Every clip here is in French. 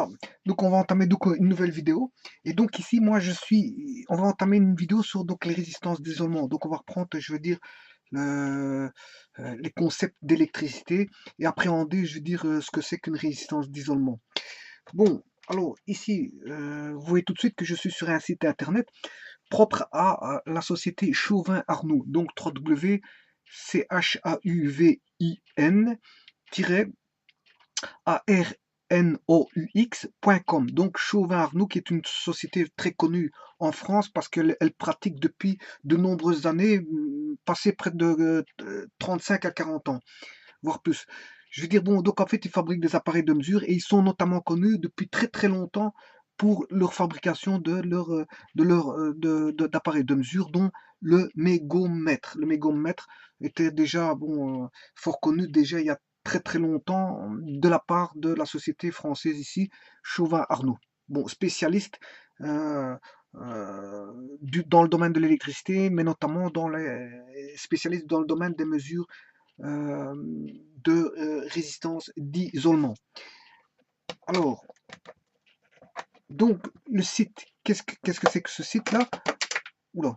voilà, donc on va entamer donc une nouvelle vidéo. Et donc ici, on va entamer une vidéo sur donc les résistances d'isolement. Donc on va reprendre, je veux dire, le- les concepts d'électricité et appréhender, je veux dire, ce que c'est qu'une résistance d'isolement. Bon, alors ici, vous voyez tout de suite que je suis sur un site internet propre à la société Chauvin-Arnoux, donc www.chauvin-arnoux.com. Donc Chauvin-Arnoux, qui est une société très connue en France parce qu'elle pratique depuis de nombreuses années, passé près de 35 à 40 ans, voire plus. Je veux dire, bon, donc en fait, ils fabriquent des appareils de mesure et ils sont notamment connus depuis très très longtemps pour leur fabrication d'appareils de mesure, dont le mégomètre. Le mégomètre était déjà bon, fort connu déjà il y a très très longtemps de la part de la société française ici, Chauvin-Arnoux. Bon, spécialiste dans le domaine de l'électricité, mais notamment spécialiste dans le domaine des mesures euh, de résistance d'isolement. Alors, donc, le site, qu'est-ce que c'est que ce site-là? Oula.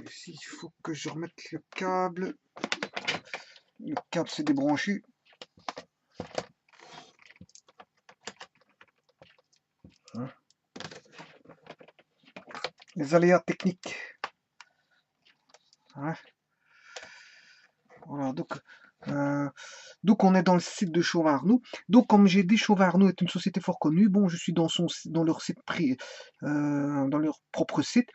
Ici, il faut que je remette le câble. Le câble s'est débranché. Hein, les aléas techniques. Hein. Voilà, euh, donc on est dans le site de Chauvin-Arnoux. Donc comme j'ai dit, Chauvin-Arnoux est une société fort connue. Bon, je suis dans leur site dans leur propre site.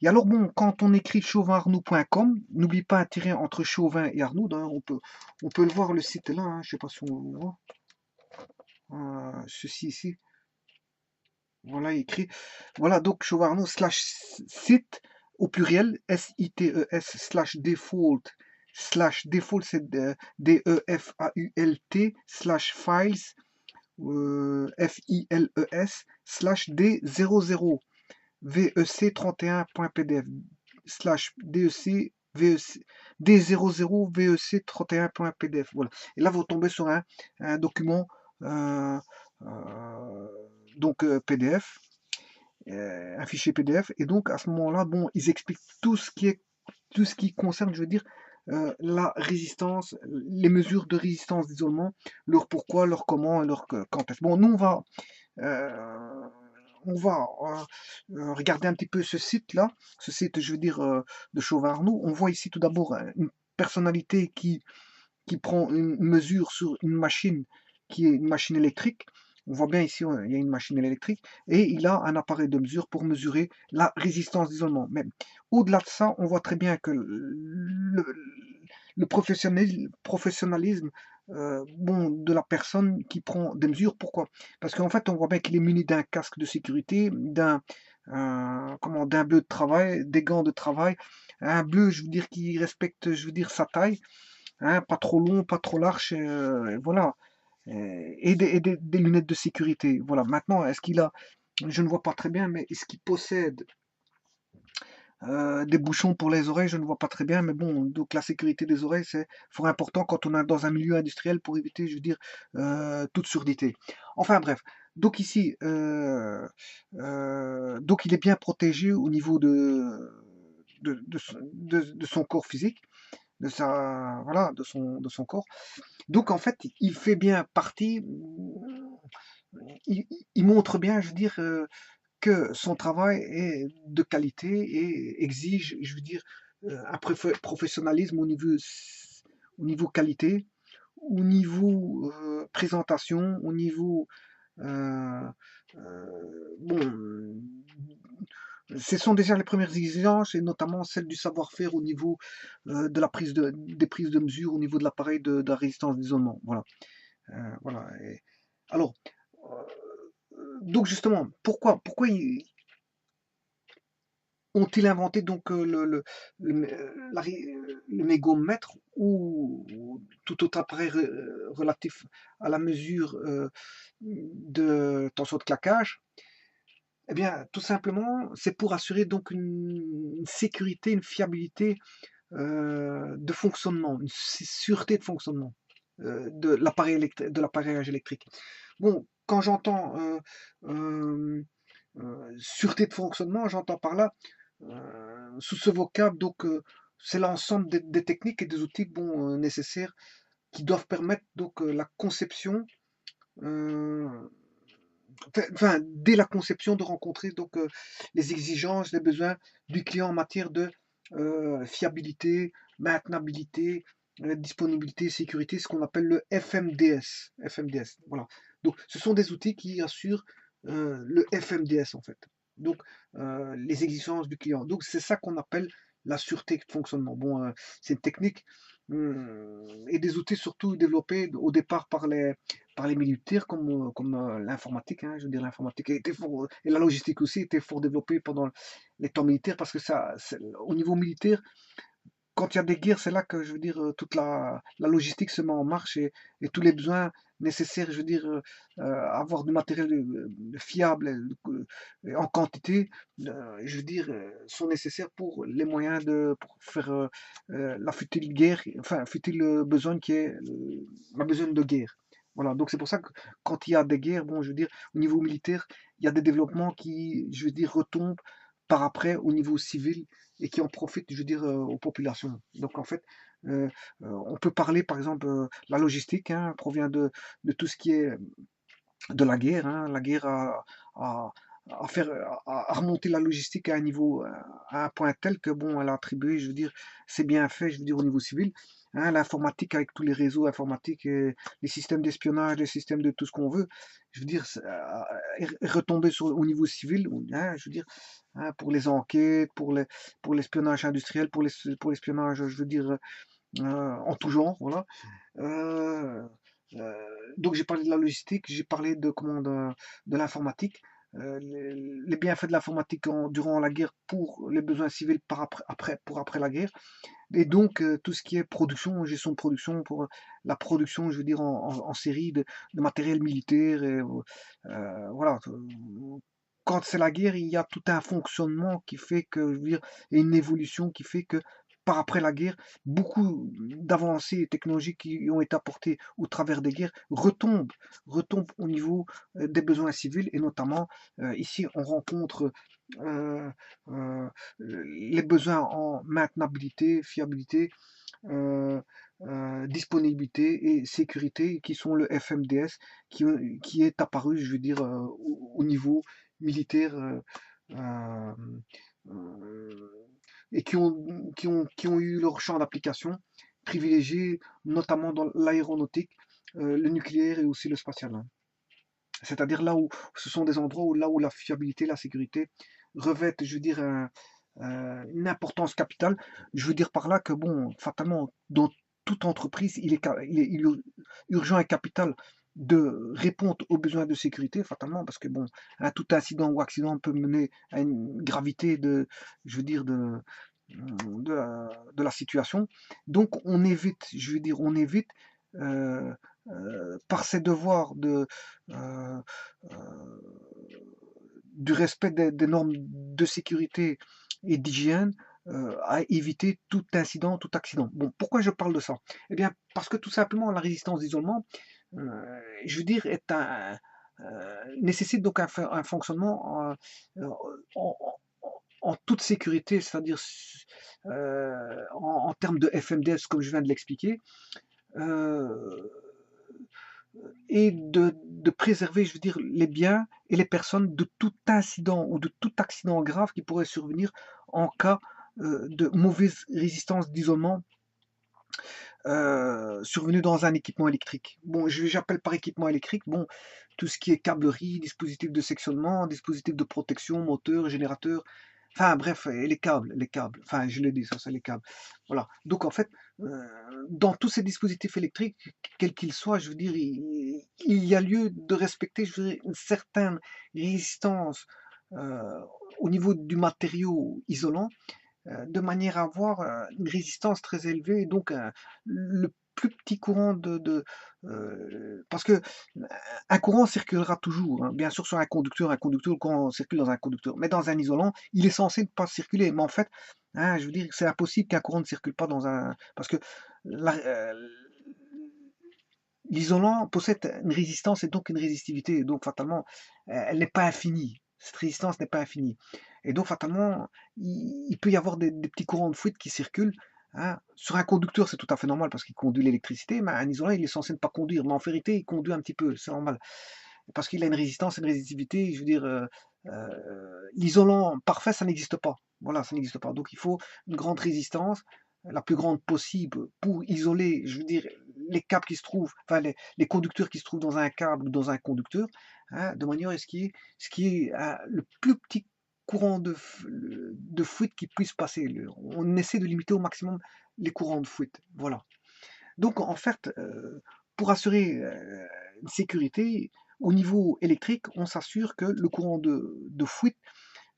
Et alors bon, quand on écrit chauvinarnoux.com, n'oublie pas un tiret entre Chauvin et Arnoux. D'ailleurs, on peut le voir le site là. Hein, je sais pas si on le voit. Ceci ici. Voilà écrit. Voilà donc Chauvin-Arnoux / site au pluriel SITES / default c'est DEFAULT / files FILES / D00 VEC31.pdf / DEC VEC D00 VEC31.pdf. Voilà. Et là vous tombez sur un document euh, donc PDF, un fichier PDF. Et donc à ce moment-là, bon, ils expliquent tout ce qui concerne, je veux dire, la résistance, les mesures de résistance d'isolement, leur pourquoi, leur comment, leur quand est-ce. Bon, nous euh, on va regarder un petit peu ce site-là, ce site, je veux dire, de Chauvin-Arnoux. On voit ici tout d'abord une personnalité qui prend une mesure sur une machine qui est une machine électrique. On voit bien ici, il y a une machine électrique et il a un appareil de mesure pour mesurer la résistance d'isolement. Mais au-delà de ça, on voit très bien que le professionnalisme bon, de la personne qui prend des mesures. Pourquoi? Parce qu'en fait, on voit bien qu'il est muni d'un casque de sécurité, d'un bleu de travail, des gants de travail, un bleu, je veux dire, qui respecte, je veux dire, sa taille, hein, pas trop long, pas trop large, voilà. Des lunettes de sécurité. Voilà. Maintenant, est-ce qu'il a, je ne vois pas très bien, mais est-ce qu'il possède des bouchons pour les oreilles? Je ne vois pas très bien, mais bon, donc la sécurité des oreilles, c'est fort important quand on est dans un milieu industriel pour éviter, je veux dire, toute surdité. Enfin bref, donc ici, donc il est bien protégé au niveau de son corps physique, voilà, de son corps. Donc en fait, il fait bien partie, il montre bien, je veux dire, que son travail est de qualité et exige, je veux dire, un professionnalisme au niveau qualité, au niveau présentation, au niveau euh, bon, ce sont déjà les premières exigences et notamment celle du savoir-faire au niveau de des prises de mesure, au niveau de l'appareil de la résistance d'isolement. Voilà. Voilà. Alors, donc justement, pourquoi ont-ils inventé donc le mégomètre ou tout autre appareil relatif à la mesure de tension de claquage? Eh bien, tout simplement, c'est pour assurer donc une sécurité, une fiabilité de fonctionnement, une sûreté de fonctionnement. de l'appareillage électrique. Bon, quand j'entends euh, sûreté de fonctionnement, j'entends par là, sous ce vocable, donc c'est l'ensemble des techniques et des outils bon, nécessaires qui doivent permettre donc la conception, euh, enfin, dès la conception, de rencontrer donc les exigences, les besoins du client en matière de fiabilité, maintenabilité, disponibilité, sécurité, ce qu'on appelle le FMDS. FMDS, voilà. Donc, ce sont des outils qui assurent le FMDS en fait. Donc, les exigences du client. Donc, c'est ça qu'on appelle la sûreté de fonctionnement. Bon, c'est une technique et des outils surtout développés au départ par les militaires comme l'informatique, hein, je veux dire l'informatique était fort, et la logistique aussi était fort développée pendant les temps militaires parce que ça, au niveau militaire, quand il y a des guerres, c'est là que je veux dire toute la logistique se met en marche et tous les besoins nécessaires, je veux dire avoir du matériel fiable en quantité, je veux dire sont nécessaires pour les moyens de pour faire la futile guerre, enfin futile besogne qui est la besogne de guerre. Voilà, donc c'est pour ça que quand il y a des guerres, bon, je veux dire, au niveau militaire, il y a des développements qui, je veux dire, retombent par après au niveau civil et qui en profitent, je veux dire, aux populations. Donc en fait, on peut parler, par exemple, la logistique hein, provient de tout ce qui est de la guerre. Hein. La guerre a, à faire, à remonter la logistique à un niveau, à un point tel que bon, elle a attribué, je veux dire, c'est bien fait, je veux dire, au niveau civil. Hein, l'informatique avec tous les réseaux informatiques, et les systèmes d'espionnage, les systèmes de tout ce qu'on veut, je veux dire, est retombé au niveau civil, hein, je veux dire, hein, pour les enquêtes, pour l'espionnage industriel, pour l'espionnage, je veux dire, en tout genre, voilà. Euh, euh, donc j'ai parlé de la logistique, j'ai parlé de comment de l'informatique, les bienfaits de l'informatique durant la guerre pour les besoins civils pour après la guerre, et donc tout ce qui est production, gestion de production pour la production, je veux dire en série de matériel militaire, et voilà. Quand c'est la guerre, il y a tout un fonctionnement qui fait que, je veux dire, et une évolution qui fait que par après la guerre, beaucoup d'avancées technologiques qui ont été apportées au travers des guerres retombent au niveau des besoins civils, et notamment ici on rencontre euh, euh, les besoins en maintenabilité, fiabilité, euh, disponibilité et sécurité, qui sont le FMDS, qui est apparu, je veux dire, au niveau militaire, euh, euh, et qui ont eu leur champ d'application privilégié, notamment dans l'aéronautique, le nucléaire et aussi le spatial. Hein. C'est-à-dire là où ce sont des endroits où là où la fiabilité, la sécurité revêtent, je veux dire, une importance capitale. Je veux dire par là que bon, fatalement, dans toute entreprise, il est urgent et capital de répondre aux besoins de sécurité, fatalement, parce que bon, un tout incident ou accident peut mener à une gravité je veux dire, de la situation. Donc on évite, je veux dire, on évite par ses devoirs euh, euh, du respect des normes de sécurité et d'hygiène, à éviter tout incident, tout accident. Bon, pourquoi je parle de ça? Eh bien, parce que tout simplement, la résistance d'isolement, je veux dire, nécessite donc un fonctionnement en, en toute sécurité, c'est-à-dire en termes de FMDS, comme je viens de l'expliquer, euh, et de préserver, je veux dire, les biens et les personnes de tout incident ou de tout accident grave qui pourrait survenir en cas de mauvaise résistance d'isolement survenu dans un équipement électrique. Bon, j'appelle par équipement électrique, bon, tout ce qui est câblerie, dispositif de sectionnement, dispositif de protection, moteur, générateur, enfin bref, et les câbles, enfin je l'ai dit, ça c'est les câbles. Voilà. Donc en fait, dans tous ces dispositifs électriques, quels qu'ils soient, je veux dire, il y a lieu de respecter, je veux dire, une certaine résistance euh, au niveau du matériau isolant, de manière à avoir une résistance très élevée, et donc le plus petit courant parce que un courant circulera toujours, hein. Bien sûr sur un conducteur, le courant circule dans un conducteur, mais dans un isolant, il est censé ne pas circuler. Mais en fait, hein, je veux dire, c'est impossible qu'un courant ne circule pas dans un... Parce que la, l'isolant possède une résistance et donc une résistivité. Donc, fatalement, elle n'est pas infinie. Cette résistance n'est pas infinie. Et donc, fatalement, il peut y avoir des petits courants de fuite qui circulent. Hein. Sur un conducteur, c'est tout à fait normal parce qu'il conduit l'électricité, mais un isolant, il est censé ne pas conduire. Mais en vérité, il conduit un petit peu, c'est normal. Parce qu'il a une résistance, une résistivité. Je veux dire, l'isolant parfait, ça n'existe pas. Voilà, ça n'existe pas. Donc il faut une grande résistance, la plus grande possible, pour isoler, je veux dire, les câbles qui se trouvent, enfin les conducteurs qui se trouvent dans un câble ou dans un conducteur, hein, de manière à ce qui est le plus petit courant de fuite qui puisse passer. On essaie de limiter au maximum les courants de fuite. Voilà. Donc en fait, pour assurer une sécurité, au niveau électrique, on s'assure que le courant de fuite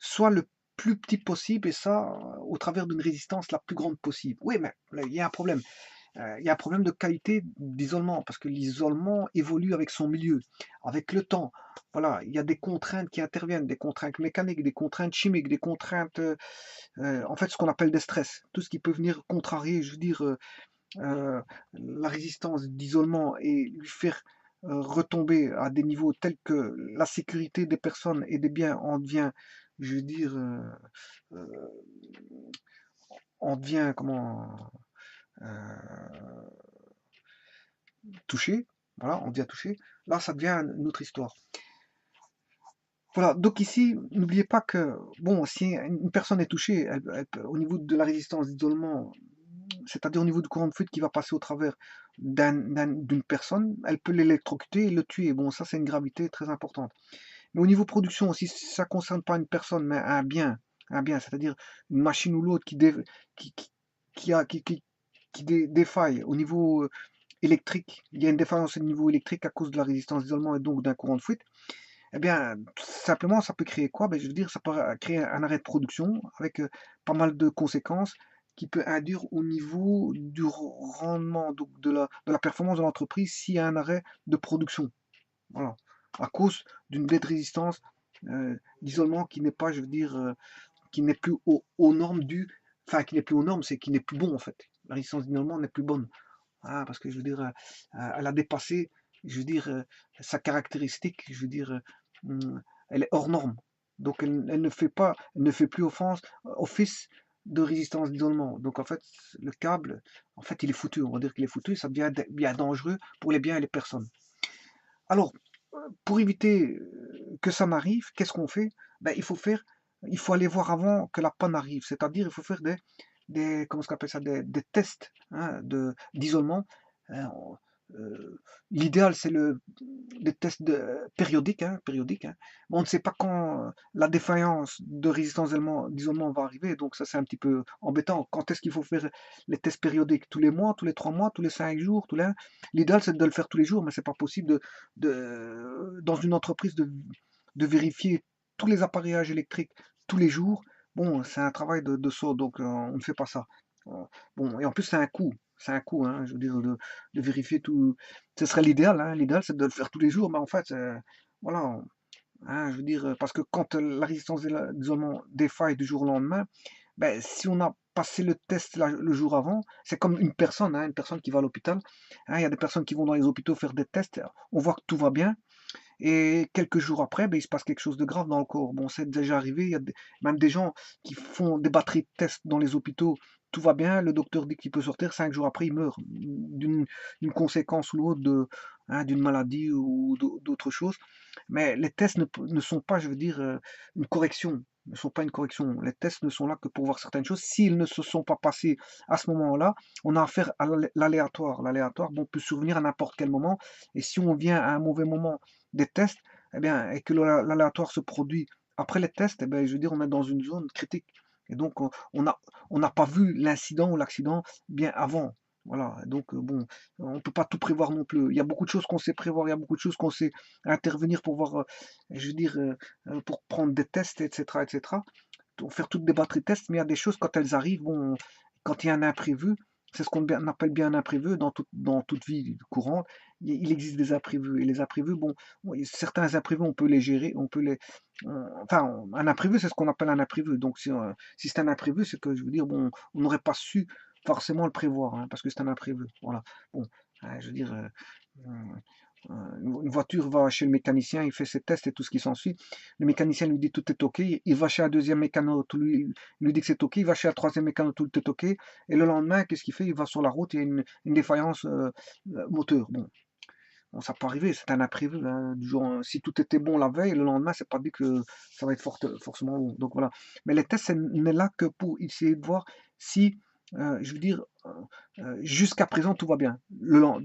soit le plus petit possible et ça, au travers d'une résistance la plus grande possible. Oui, mais là, il y a un problème. Il y a un problème de qualité d'isolement parce que l'isolement évolue avec son milieu, avec le temps. Voilà, il y a des contraintes qui interviennent, des contraintes mécaniques, des contraintes chimiques, des contraintes, en fait, ce qu'on appelle des stress. Tout ce qui peut venir contrarier, je veux dire, la résistance d'isolement et lui faire retomber à des niveaux tels que la sécurité des personnes et des biens en devient, je veux dire, euh, en devient comment touché, voilà, on devient touché. Là, ça devient une autre histoire. Voilà, donc ici, n'oubliez pas que, bon, si une personne est touchée, au niveau de la résistance d'isolement, c'est-à-dire au niveau du courant de fuite qui va passer au travers d'une personne, elle peut l'électrocuter et le tuer. Bon, ça, c'est une gravité très importante. Mais au niveau production aussi, ça ne concerne pas une personne, mais un bien, c'est-à-dire une machine ou l'autre qui, qui, qui défaille au niveau électrique. Il y a une défaillance au niveau électrique à cause de la résistance d'isolement et donc d'un courant de fuite. Eh bien, tout simplement, ça peut créer quoi? Ben, je veux dire, ça peut créer un arrêt de production avec pas mal de conséquences qui peut induire au niveau du rendement, donc de la performance de l'entreprise s'il y a un arrêt de production. Voilà. À cause d'une baie de résistance d'isolement qui n'est pas, je veux dire, qui n'est plus aux normes enfin, qui n'est plus aux normes, c'est qui n'est plus bon en fait. La résistance d'isolement n'est plus bonne. Ah, parce que je veux dire, elle a dépassé, je veux dire, sa caractéristique, je veux dire, elle est hors norme. Donc elle ne fait plus office de résistance d'isolement. Donc en fait, le câble, en fait, il est foutu. On va dire qu'il est foutu. Ça devient bien dangereux pour les biens et les personnes. Alors, pour éviter que ça n'arrive, qu'est-ce qu'on fait? Ben, il faut aller voir avant que la panne arrive. C'est-à-dire, il faut faire comment on appelle ça, des tests hein, d'isolement. Hein, l'idéal, c'est des tests périodiques, périodiques. Hein. Mais on ne sait pas quand la défaillance de résistance d'isolement va arriver, donc ça c'est un petit peu embêtant. Quand est-ce qu'il faut faire les tests périodiques? Tous les mois, tous les 3 mois, tous les 5 jours, l'idéal c'est de le faire tous les jours, mais c'est pas possible dans une entreprise de vérifier tous les appareillages électriques tous les jours. Bon, c'est un travail de saut, donc on ne fait pas ça. Euh, Bon, et en plus, c'est un coût. C'est un coût, hein, je veux dire, de vérifier tout. Ce serait l'idéal, hein. L'idéal, c'est de le faire tous les jours, mais en fait, voilà. Hein, je veux dire, parce que quand la résistance d'isolement défaille du jour au lendemain, ben, si on a passé le test le jour avant, c'est comme une personne qui va à l'hôpital. Hein, il y a des personnes qui vont dans les hôpitaux faire des tests, on voit que tout va bien, et quelques jours après, ben, il se passe quelque chose de grave dans le corps. Bon, c'est déjà arrivé, il y a même des gens qui font des batteries de tests dans les hôpitaux, tout va bien, le docteur dit qu'il peut sortir, 5 jours après, il meurt d'une conséquence ou l'autre d'une maladie ou d'autre chose. Mais les tests ne sont pas, je veux dire, une correction. Ne sont pas une correction. Les tests ne sont là que pour voir certaines choses. S'ils ne se sont pas passés à ce moment-là, on a affaire à l'aléatoire. L'aléatoire, bon, peut survenir à n'importe quel moment. Et si on vient à un mauvais moment des tests, eh bien, et que l'aléatoire se produit après les tests, eh bien, je veux dire, on est dans une zone critique. Et donc, on n'a pas vu l'incident ou l'accident bien avant. Voilà, donc bon, on ne peut pas tout prévoir non plus. Il y a beaucoup de choses qu'on sait prévoir, il y a beaucoup de choses qu'on sait intervenir pour voir, je veux dire, pour prendre des tests, etc., etc. Pour faire toutes des batteries tests, mais il y a des choses quand elles arrivent, bon, quand il y a un imprévu, c'est ce qu'on appelle bien un imprévu dans toute vie courante. Il existe des imprévus. Et les imprévus, bon, oui, certains imprévus, on peut les gérer, enfin, un imprévu, c'est ce qu'on appelle un imprévu. Donc, si c'est un imprévu, c'est que, je veux dire, bon, on n'aurait pas su forcément le prévoir, hein, parce que c'est un imprévu. Voilà. Bon, je veux dire, Une voiture va chez le mécanicien, il fait ses tests et tout ce qui s'ensuit. Le mécanicien lui dit tout est OK. Il va chez un deuxième mécano, il lui dit que c'est OK. Il va chez un troisième mécano, tout est OK. Et le lendemain, qu'est-ce qu'il fait? Il va sur la route, il y a une défaillance moteur. Bon, ça peut arriver, c'est un imprévu, hein, du genre, si tout était bon la veille, le lendemain, c'est pas dit que ça va être forcément bon. Donc voilà. Mais les tests, n'est là que pour essayer de voir si, je veux dire, jusqu'à présent, tout va bien.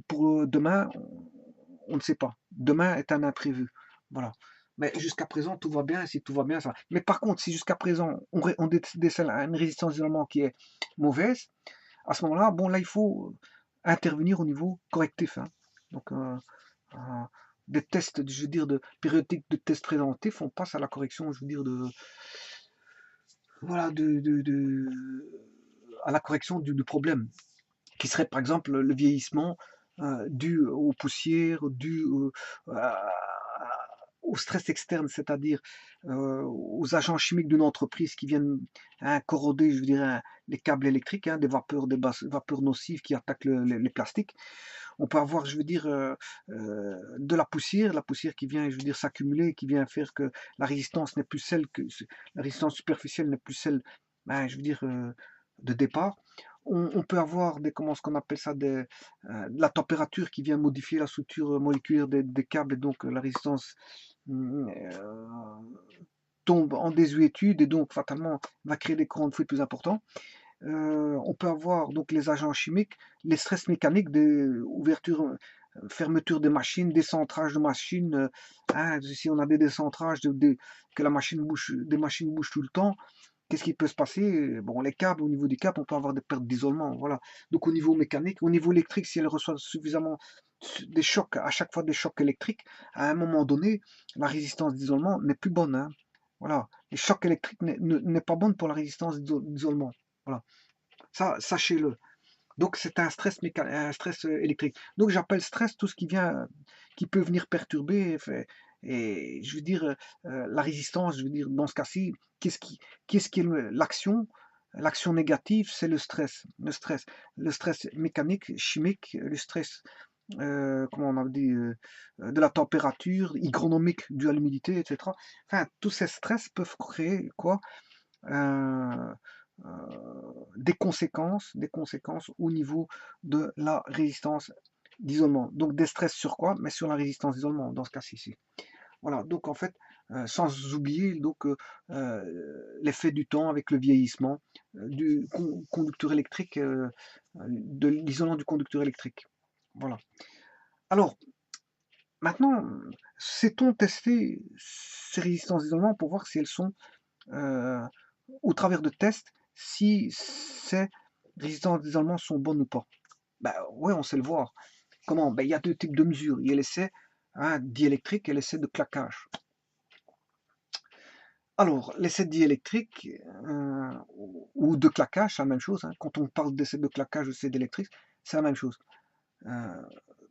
Pour demain, on ne sait pas. Demain est un imprévu. Voilà. Mais jusqu'à présent, tout va bien. Et si tout va bien, ça va. Mais par contre, si jusqu'à présent, on décèle une résistance d'isolement qui est mauvaise, à ce moment-là, bon, là, il faut intervenir au niveau correctif, hein. Donc, euh, des tests, je veux dire, de périodiques de tests préventifs, on passe à la correction, je veux dire, voilà, à la correction du problème, qui serait par exemple le vieillissement dû aux poussières, dû au stress externe, c'est-à-dire aux agents chimiques d'une entreprise qui viennent corroder, je veux dire, les câbles électriques, hein, des vapeurs nocives qui attaquent les plastiques. On peut avoir, je veux dire, de la poussière qui vient, je veux dire, s'accumuler, qui vient faire que la résistance n'est plus celle que la résistance superficielle n'est plus celle, ben, je veux dire, de départ. On peut avoir comment ce qu'on appelle ça, de la température qui vient modifier la structure moléculaire des câbles, et donc la résistance tombe en désuétude et donc fatalement va créer des courants de feu plus importants. On peut avoir donc les agents chimiques, les stress mécaniques, des ouvertures, fermeture des machines, décentrage de machines. Hein, si on a des décentrages, que la machine bouge, des machines bougent tout le temps, qu'est-ce qui peut se passer? Bon, les câbles, au niveau des câbles, on peut avoir des pertes d'isolement. Voilà. Donc au niveau mécanique, au niveau électrique, si elle reçoit suffisamment des chocs, à chaque fois des chocs électriques, à un moment donné, la résistance d'isolement n'est plus bonne, hein. Voilà. Les chocs électriques n'est pas bonne pour la résistance d'isolement. Voilà. Ça, sachez-le. Donc c'est un stress un stress électrique. Donc j'appelle stress tout ce qui vient, qui peut venir perturber, et je veux dire la résistance. Je veux dire dans ce cas-ci, qu'est-ce qui est l'action? L'action négative, c'est le stress mécanique, chimique, le stress, comment on a dit, de la température, hygronomique dû à l'humidité, etc. Enfin, tous ces stress peuvent créer quoi? Euh, des conséquences au niveau de la résistance d'isolement. Donc des stress sur quoi? Mais sur la résistance d'isolement dans ce cas-ci. Voilà, donc en fait, sans oublier donc l'effet du temps avec le vieillissement du conducteur électrique, de l'isolant du conducteur électrique. Voilà. Alors, maintenant, sait-on tester ces résistances d'isolement pour voir si elles sont euh, au travers de tests, si ces résistances d'isolement sont bonnes ou pas? Ben ouais, on sait le voir. Comment? Ben, il y a deux types de mesures. Il y a l'essai diélectrique et l'essai de claquage. Alors, l'essai diélectrique ou de claquage, c'est la même chose, hein. Quand on parle d'essai de claquage ou d'essai d'électrique, c'est la même chose. Euh,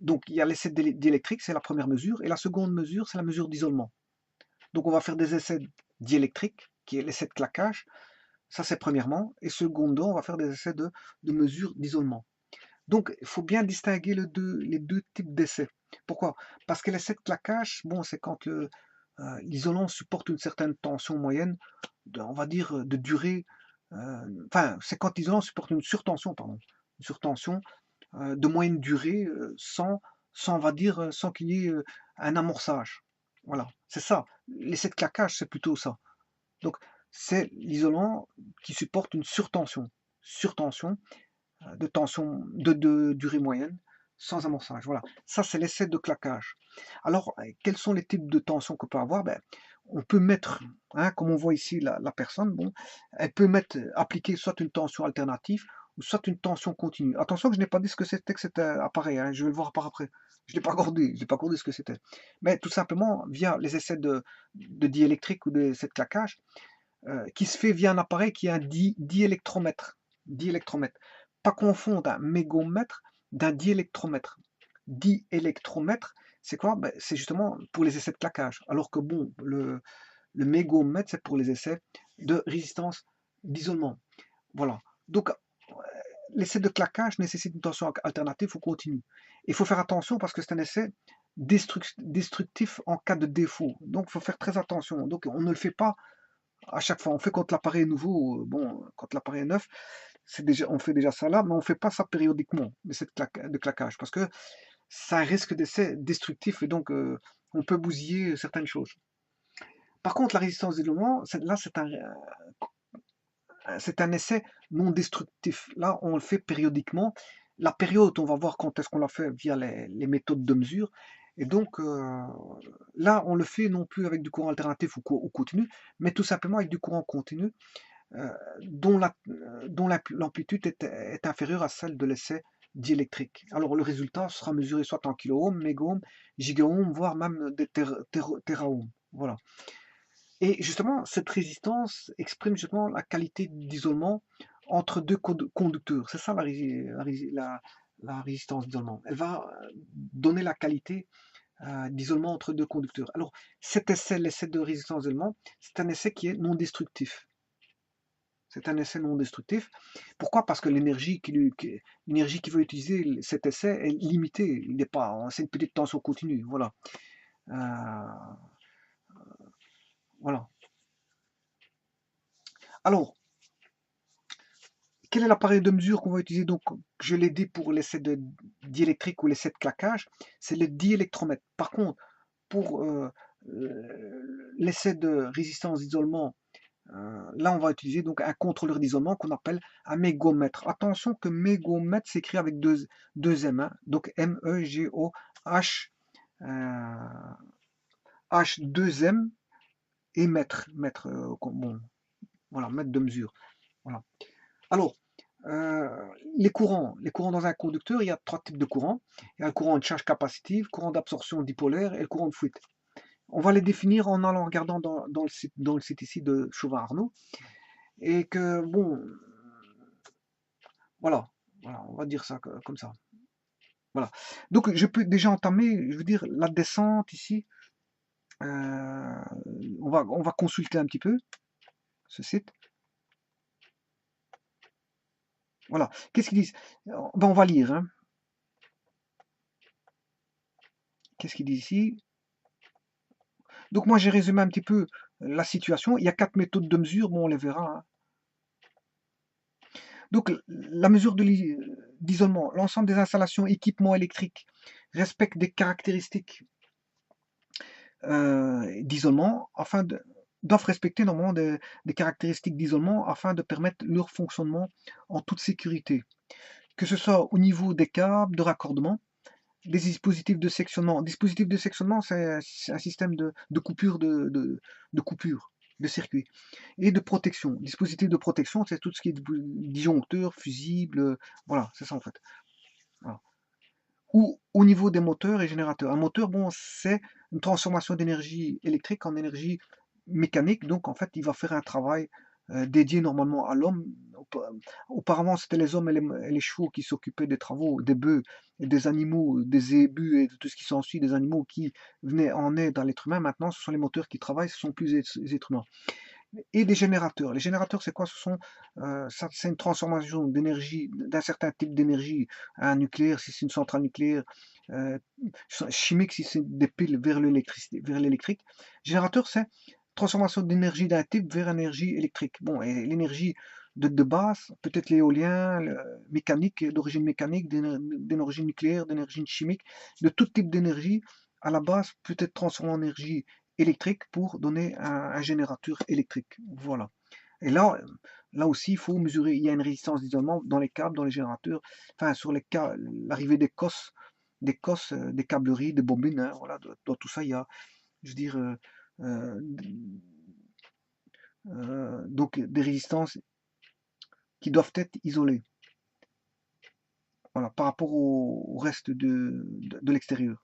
donc, il y a l'essai diélectrique, c'est la première mesure, et la seconde mesure, c'est la mesure d'isolement. Donc, on va faire des essais diélectriques, qui est l'essai de claquage. Ça, c'est premièrement. Et secondo, on va faire des essais de mesure d'isolement. Donc, il faut bien distinguer les deux types d'essais. Pourquoi? Parce que l'essai de claquage, bon, c'est quand l'isolant supporte une certaine tension moyenne, on va dire de durée, enfin, c'est quand l'isolant supporte une surtension, pardon, une surtension de moyenne durée, on va dire, sans qu'il y ait un amorçage. Voilà, c'est ça. L'essai de claquage, c'est plutôt ça. Donc, c'est l'isolant qui supporte une surtension de tension de durée moyenne sans amorçage. Voilà, ça c'est l'essai de claquage. Alors, quels sont les types de tension qu'on peut avoir? Ben, on peut mettre, hein, comme on voit ici la personne, bon, elle peut appliquer soit une tension alternative ou soit une tension continue. Attention que je n'ai pas dit ce que c'était que cet appareil, hein, je vais le voir par après. Je n'ai pas accordé ce que c'était. Mais tout simplement, via les essais de diélectrique ou d'essais de claquage, qui se fait via un appareil qui est un diélectromètre. Diélectromètre. Pas confondre un mégomètre d'un diélectromètre. Diélectromètre, c'est quoi? Ben, c'est justement pour les essais de claquage. Alors que bon, le mégomètre, c'est pour les essais de résistance d'isolement. Voilà. Donc, l'essai de claquage nécessite une tension alternative ou continue. Il faut faire attention parce que c'est un essai destructif en cas de défaut. Donc, il faut faire très attention. Donc, on ne le fait pas à chaque fois. On fait quand l'appareil est nouveau, bon, quand l'appareil est neuf, on fait déjà ça là, mais on ne fait pas ça périodiquement, de claquage, parce que ça risque d'essai destructif et donc on peut bousiller certaines choses. Par contre, la résistance d'isolement, là, c'est un essai non destructif. Là, on le fait périodiquement. La période, on va voir quand est-ce qu'on l'a fait via les méthodes de mesure. Et donc, là, on le fait non plus avec du courant alternatif ou continu, mais tout simplement avec du courant continu, euh, dont l'amplitude est inférieure à celle de l'essai diélectrique. Alors, le résultat sera mesuré soit en kiloohms, mégaohms, gigaohms, voire même des téraohms. Voilà. Et justement, cette résistance exprime justement la qualité d'isolement entre deux conducteurs. C'est ça la résistance d'isolement. Elle va donner la qualité d'isolement entre deux conducteurs. Alors, cet essai, l'essai de résistance d'isolement, c'est un essai qui est non destructif. C'est un essai non destructif. Pourquoi? Parce que l'énergie qui veut utiliser cet essai est limitée. Il n'est pas, c'est une petite tension continue. Voilà. Euh, voilà. Alors, quel est l'appareil de mesure qu'on va utiliser? Donc, je l'ai dit pour l'essai diélectrique ou l'essai de claquage, c'est le diélectromètre. Par contre, pour l'essai de résistance d'isolement, là, on va utiliser donc un contrôleur d'isolement qu'on appelle un mégomètre. Attention que mégomètre s'écrit avec deux M, hein. Donc M-E-G-O-H, H2M et mètre. Mètre, bon, voilà, mètre de mesure. Voilà. Alors, les courants dans un conducteur, il y a trois types de courants. Il y a le courant de charge capacitive, courant d'absorption dipolaire et le courant de fuite. On va les définir en allant regardant dans le site ici de Chauvin-Arnaud. Et que, bon, voilà, on va dire ça comme ça. Voilà. Donc, je peux déjà entamer, je veux dire, la descente ici. On va consulter un petit peu ce site. Voilà. Qu'est-ce qu'ils disent? Ben, on va lire, hein. Qu'est-ce qu'ils disent ici? Donc moi j'ai résumé un petit peu la situation. Il y a 4 méthodes de mesure, bon on les verra, hein. Donc la mesure d'isolement, l'ensemble des installations, équipements électriques respectent des caractéristiques d'isolement doivent respecter normalement des caractéristiques d'isolement afin de permettre leur fonctionnement en toute sécurité. Que ce soit au niveau des câbles de raccordement, des dispositifs de sectionnement. Dispositif de sectionnement, c'est un système de coupure de coupure de circuit et de protection. Dispositif de protection, c'est tout ce qui est disjoncteur, fusible, voilà, c'est ça en fait. Voilà. Ou au niveau des moteurs et générateurs. Un moteur, bon, c'est une transformation d'énergie électrique en énergie mécanique, donc en fait, il va faire un travail dédié normalement à l'homme. Auparavant, c'était les hommes et les chevaux qui s'occupaient des travaux, des bœufs et des animaux, des zébus et de tout ce qui s'ensuit, des animaux qui venaient en aide à l'être humain. Maintenant, ce sont les moteurs qui travaillent, ce sont plus les êtres humains. Et des générateurs. Les générateurs, c'est quoi? C'est une transformation d'énergie, d'un certain type d'énergie à un nucléaire, si c'est une centrale nucléaire, euh, chimique, si c'est des piles vers l'électricité, vers l'électrique. Générateur, c'est transformation d'énergie d'un type vers énergie électrique. Bon, et l'énergie de base, peut-être l'éolien, mécanique, d'origine mécanique, d'énergie nucléaire, d'énergie chimique, de tout type d'énergie, à la base, peut être transformée en énergie électrique pour donner un générateur électrique. Voilà. Et là aussi, il faut mesurer, il y a une résistance d'isolement dans les câbles, dans les générateurs, enfin sur l'arrivée des cosses, des câbleries, des bobines, hein, voilà, dans tout ça, il y a, je veux dire, euh, donc des résistances qui doivent être isolées, voilà, par rapport au reste de l'extérieur.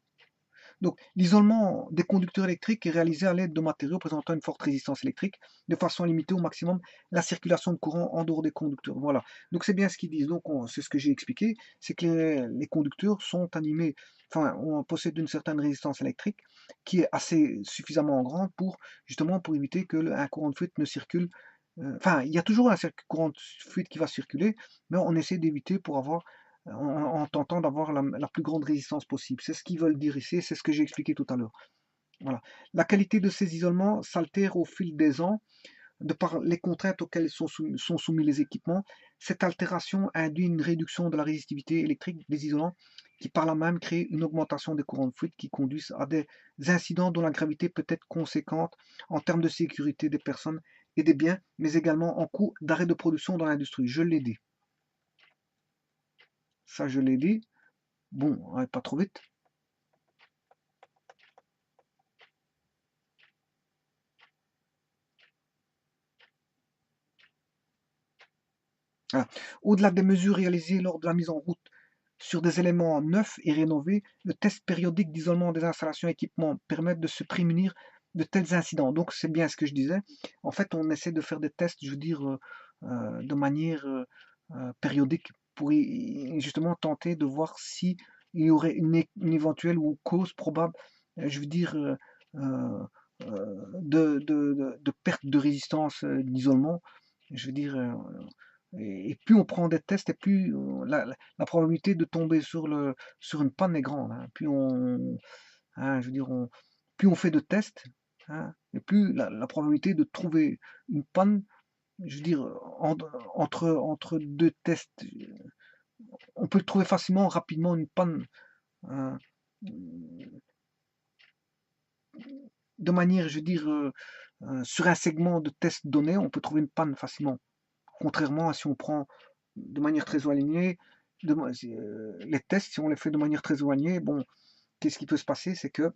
Donc, l'isolement des conducteurs électriques est réalisé à l'aide de matériaux présentant une forte résistance électrique, de façon à limiter au maximum la circulation de courant en dehors des conducteurs. Voilà. Donc, c'est bien ce qu'ils disent. Donc, c'est ce que j'ai expliqué, c'est que les conducteurs sont animés, enfin, on possède une certaine résistance électrique qui est assez suffisamment grande pour, justement, pour éviter que un courant de fuite ne circule Enfin, il y a toujours un courant fluide qui va circuler, mais on essaie d'éviter pour avoir, en tentant d'avoir la plus grande résistance possible. C'est ce qu'ils veulent dire ici, c'est ce que j'ai expliqué tout à l'heure. Voilà. La qualité de ces isolements s'altère au fil des ans, de par les contraintes auxquelles sont soumis les équipements. Cette altération induit une réduction de la résistivité électrique des isolants, qui par là même crée une augmentation des courants de fluide qui conduisent à des incidents dont la gravité peut être conséquente en termes de sécurité des personnes et des biens, mais également en coût d'arrêt de production dans l'industrie. Je l'ai dit. Ça, je l'ai dit. Bon, ouais, pas trop vite. Voilà. Au-delà des mesures réalisées lors de la mise en route sur des éléments neufs et rénovés, le test périodique d'isolement des installations et équipements permet de se prémunir de tels incidents. Donc c'est bien ce que je disais. En fait, on essaie de faire des tests, je veux dire, de manière périodique pour justement tenter de voir si il y aurait une éventuelle ou cause probable, je veux dire, de perte de résistance d'isolement. Je veux dire, et plus on prend des tests, et plus la probabilité de tomber sur une panne est grande, hein. Je veux dire, plus on fait de tests, hein, et plus la probabilité de trouver une panne, je veux dire, entre deux tests, on peut trouver facilement, rapidement une panne, hein, de manière, je veux dire, sur un segment de test donné, on peut trouver une panne facilement. Contrairement à si on prend de manière très éloignée, les tests, si on les fait de manière très éloignée, bon, qu'est-ce qui peut se passer? C'est que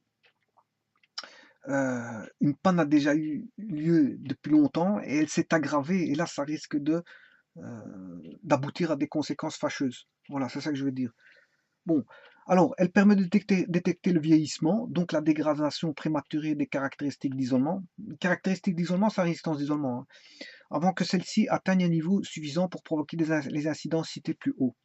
une panne a déjà eu lieu depuis longtemps et elle s'est aggravée, et là, ça risque d'aboutir à des conséquences fâcheuses. Voilà, c'est ça que je veux dire. Bon, alors, elle permet de détecter le vieillissement, donc la dégradation prématurée des caractéristiques d'isolement. Caractéristiques d'isolement, c'est la résistance d'isolement, hein, avant que celle-ci atteigne un niveau suffisant pour provoquer les incidents cités plus haut.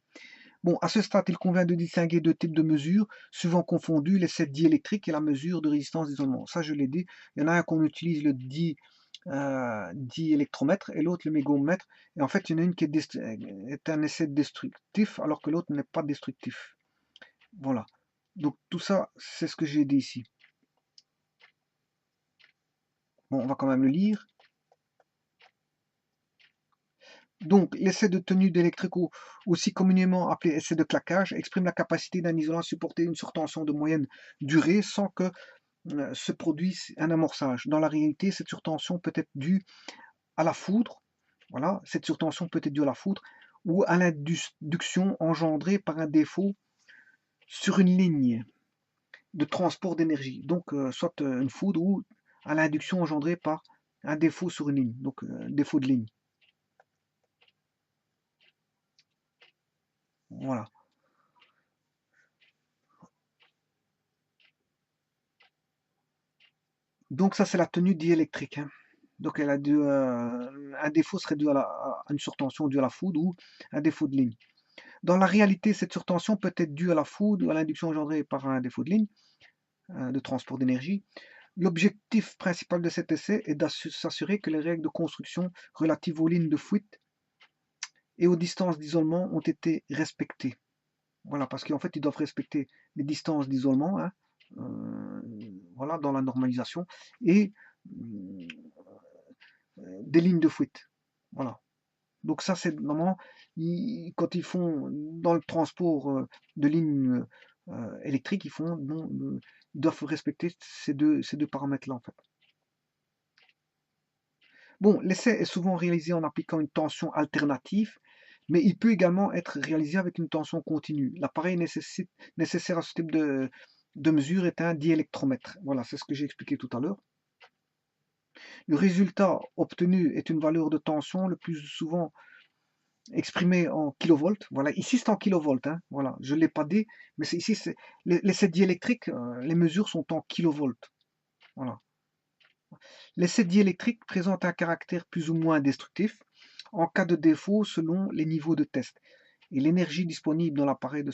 Bon, à ce stade, il convient de distinguer deux types de mesures, souvent confondus, l'essai diélectrique et la mesure de résistance d'isolement. Ça, je l'ai dit. Il y en a un qu'on utilise, le diélectromètre, et l'autre le mégomètre. Et en fait, il y en a une qui est un essai destructif, alors que l'autre n'est pas destructif. Voilà. Donc tout ça, c'est ce que j'ai dit ici. Bon, on va quand même le lire. Donc, l'essai de tenue d'électrique, aussi communément appelé essai de claquage, exprime la capacité d'un isolant à supporter une surtension de moyenne durée sans que se produise un amorçage. Dans la réalité, cette surtension peut être due à la foudre, voilà, cette surtension peut être due à la foudre, ou à l'induction engendrée par un défaut sur une ligne de transport d'énergie. Donc, soit une foudre ou à l'induction engendrée par un défaut sur une ligne, donc défaut de ligne. Voilà. Donc ça, c'est la tenue diélectrique, hein. Donc elle a un défaut serait dû à une surtension due à la foudre ou un défaut de ligne. Dans la réalité, cette surtension peut être due à la foudre ou à l'induction engendrée par un défaut de ligne de transport d'énergie. L'objectif principal de cet essai est de s'assurer que les règles de construction relatives aux lignes de fuite et aux distances d'isolement ont été respectées. Voilà, parce qu'en fait, ils doivent respecter les distances d'isolement, hein, voilà, dans la normalisation, et des lignes de fuite. Voilà. Donc ça, c'est normalement, quand ils font dans le transport de lignes électriques, ils doivent respecter ces deux paramètres-là, en fait. Bon, l'essai est souvent réalisé en appliquant une tension alternative, mais il peut également être réalisé avec une tension continue. L'appareil nécessaire à ce type de mesure est un diélectromètre. Voilà, c'est ce que j'ai expliqué tout à l'heure. Le résultat obtenu est une valeur de tension le plus souvent exprimée en kilovolts. Voilà, ici c'est en kilovolts, hein. Voilà, je ne l'ai pas dit, mais ici, l'essai diélectrique, les mesures sont en kilovolts. Voilà. L'essai diélectrique présente un caractère plus ou moins destructif en cas de défaut selon les niveaux de test et l'énergie disponible dans l'appareil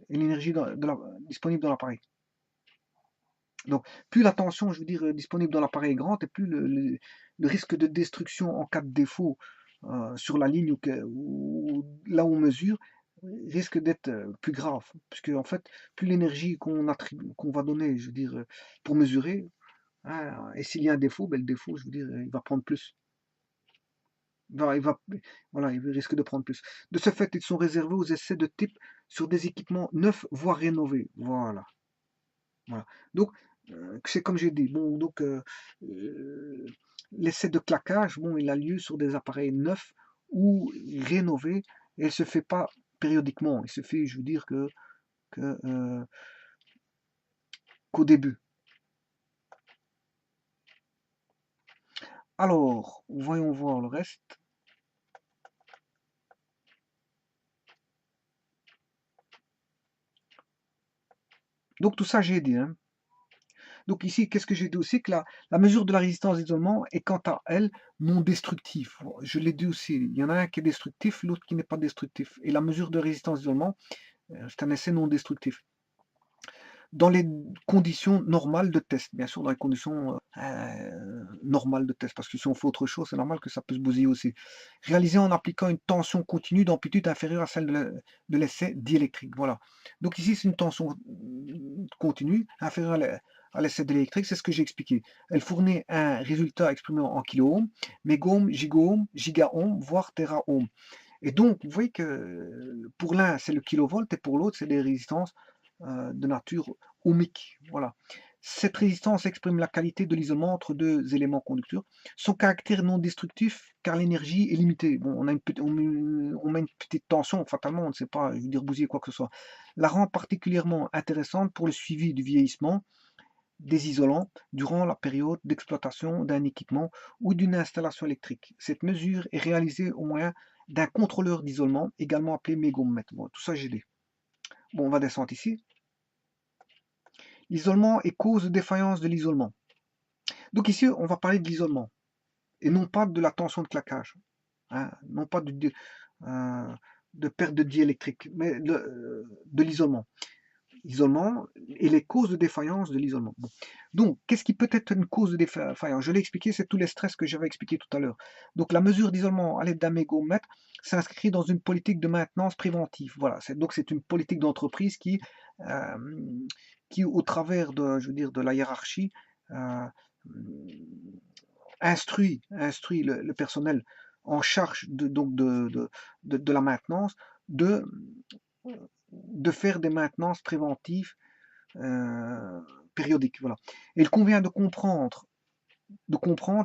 disponible dans l'appareil. Donc, plus la tension, je veux dire, disponible dans l'appareil est grande, et plus le risque de destruction en cas de défaut sur la ligne ou là où on mesure risque d'être plus grave. Puisque, en fait, plus l'énergie qu'on va donner, je veux dire, pour mesurer, hein, et s'il y a un défaut, ben, le défaut, je veux dire, il va prendre plus. Il va, voilà, il risque de prendre plus. De ce fait, ils sont réservés aux essais de type sur des équipements neufs, voire rénovés. Voilà. Voilà. Donc, c'est comme j'ai dit, bon, donc, l'essai de claquage, bon, il a lieu sur des appareils neufs ou rénovés, et il ne se fait pas périodiquement. Il se fait, je veux dire, que, qu'au début. Alors, voyons voir le reste. Donc, tout ça, j'ai dit, hein. Donc ici, qu'est-ce que j'ai dit aussi? Que la mesure de la résistance d'isolement est quant à elle non destructive. Je l'ai dit aussi, il y en a un qui est destructif, l'autre qui n'est pas destructif. Et la mesure de résistance d'isolement, c'est un essai non destructif. Dans les conditions normales de test, bien sûr, dans les conditions normales de test, parce que si on fait autre chose, c'est normal que ça peut se bousiller aussi. Réalisé en appliquant une tension continue d'amplitude inférieure à celle de l'essai diélectrique. Voilà. Donc ici, c'est une tension continue inférieure à l'essai diélectrique, c'est ce que j'ai expliqué. Elle fournit un résultat exprimé en kiloohms, mégohms, gigaohms, voire téraohms. Et donc, vous voyez que pour l'un, c'est le kilovolt, et pour l'autre, c'est des résistances de nature ohmique. Voilà. Cette résistance exprime la qualité de l'isolement entre deux éléments conducteurs. Son caractère non destructif, car l'énergie est limitée. Bon, on met une petite tension, fatalement, on ne sait pas, je veux dire, bousiller quoi que ce soit. La rend particulièrement intéressante pour le suivi du vieillissement des isolants durant la période d'exploitation d'un équipement ou d'une installation électrique. Cette mesure est réalisée au moyen d'un contrôleur d'isolement, également appelé mégomètre. Bon, tout ça, j'ai dit. Bon, on va descendre ici. L'isolement est cause de défaillance de l'isolement. Donc ici, on va parler de l'isolement et non pas de la tension de claquage, hein, non pas de perte de diélectrique, mais de l'isolement. Isolement et les causes de défaillance de l'isolement. Bon. Donc, qu'est-ce qui peut être une cause de défaillance? Je l'ai expliqué, c'est tous les stress que j'avais expliqué tout à l'heure. Donc, la mesure d'isolement à l'aide d'un mégomètre s'inscrit dans une politique de maintenance préventive. Voilà, donc c'est une politique d'entreprise qui, au travers de, je veux dire, de la hiérarchie, euh, instruit le personnel en charge de la maintenance de, de faire des maintenances préventives périodiques. Voilà. Et il convient de comprendre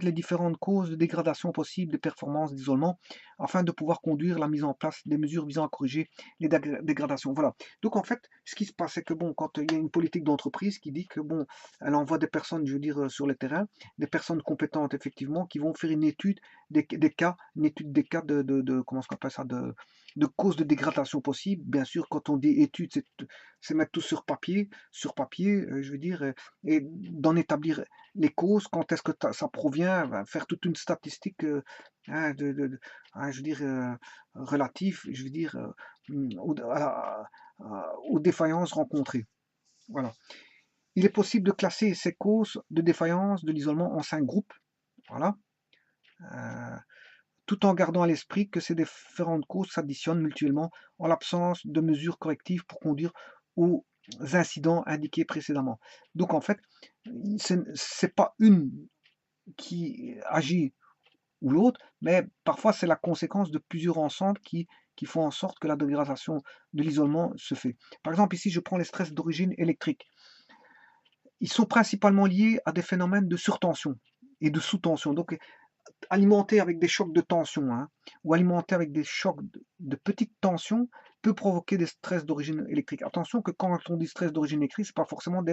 les différentes causes de dégradation possible des performances d'isolement afin de pouvoir conduire la mise en place des mesures visant à corriger les dégradations. Voilà. Donc en fait, ce qui se passe, c'est que bon, quand il y a une politique d'entreprise qui dit que bon, elle envoie des personnes, je veux dire, sur le terrain, des personnes compétentes effectivement, qui vont faire une étude des cas, une étude des cas comment on appelle ça, de causes de dégradation possible. Bien sûr, quand on dit étude, c'est mettre tout sur papier, je veux dire, et d'en établir les causes, quand est-ce que ça provient, faire toute une statistique, hein, je veux dire, relatif, je veux dire, aux défaillances rencontrées. Voilà. Il est possible de classer ces causes de défaillance de l'isolement en 5 groupes. Voilà. Tout en gardant à l'esprit que ces différentes causes s'additionnent mutuellement en l'absence de mesures correctives pour conduire aux incidents indiqués précédemment. Donc en fait, c'est pas une qui agit ou l'autre, mais parfois c'est la conséquence de plusieurs ensembles qui font en sorte que la dégradation de l'isolement se fait. Par exemple, ici, je prends les stress d'origine électrique. Ils sont principalement liés à des phénomènes de surtension et de sous-tension. Donc, alimenté avec des chocs de tension, hein, ou alimenté avec des chocs de petite tension, peut provoquer des stress d'origine électrique. Attention que quand on dit stress d'origine électrique, c'est pas forcément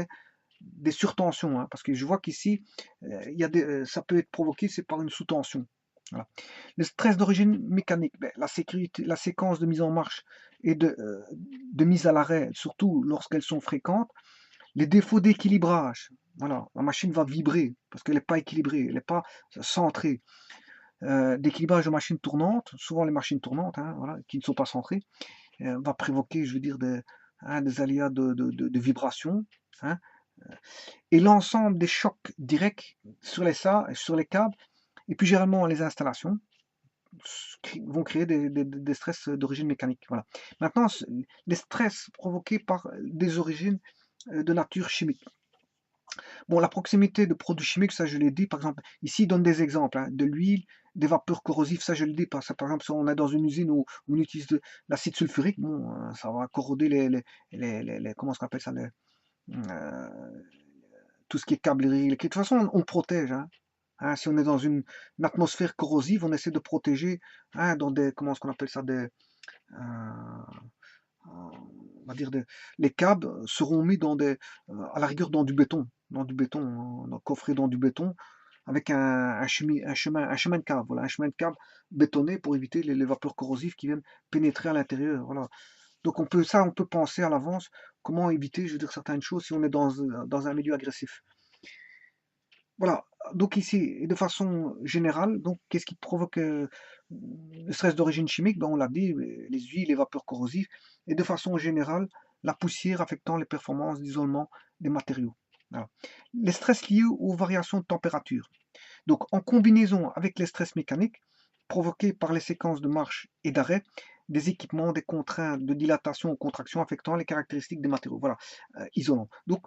des surtensions, hein, parce que je vois qu'ici, ça peut être provoqué, c'est par une sous-tension. Voilà. Le stress d'origine mécanique, la séquence de mise en marche et de mise à l'arrêt, surtout lorsqu'elles sont fréquentes, les défauts d'équilibrage. Voilà, la machine va vibrer parce qu'elle n'est pas équilibrée, elle n'est pas centrée. D'équilibrage de machines tournantes, souvent les machines tournantes, hein, voilà, qui ne sont pas centrées, va provoquer, je veux dire, des aléas de vibration, hein, Et l'ensemble des chocs directs sur les câbles, et puis généralement les installations, vont créer des stress d'origine mécanique. Voilà. Maintenant, les stress provoqués par des origines de nature chimique. Bon, la proximité de produits chimiques, ça je l'ai dit, par exemple, ici il donne des exemples, hein, de l'huile, des vapeurs corrosives, ça je le dis, parce que par exemple, si on est dans une usine où on utilise de l'acide sulfurique, bon, ça va corroder comment on appelle ça, euh, tout ce qui est câblerie. De toute façon, on protège, hein. Hein, si on est dans une atmosphère corrosive, on essaie de protéger, hein, dans des, comment est-ce qu'on appelle ça, on va dire les câbles seront mis à la rigueur dans du béton, coffré dans du béton, avec un chemin de câble, voilà, un chemin de câble bétonné pour éviter les vapeurs corrosives qui viennent pénétrer à l'intérieur, voilà. Donc on peut penser à l'avance comment éviter, je veux dire, certaines choses si on est dans un milieu agressif. Voilà, donc ici, et de façon générale, donc qu'est-ce qui provoque le stress d'origine chimique? Ben, on l'a dit, les huiles, les vapeurs corrosives, et de façon générale, la poussière affectant les performances d'isolement des matériaux. Voilà. Les stress liés aux variations de température. Donc en combinaison avec les stress mécaniques provoqués par les séquences de marche et d'arrêt, des équipements, des contraintes de dilatation ou contraction affectant les caractéristiques des matériaux. Voilà, isolants. Donc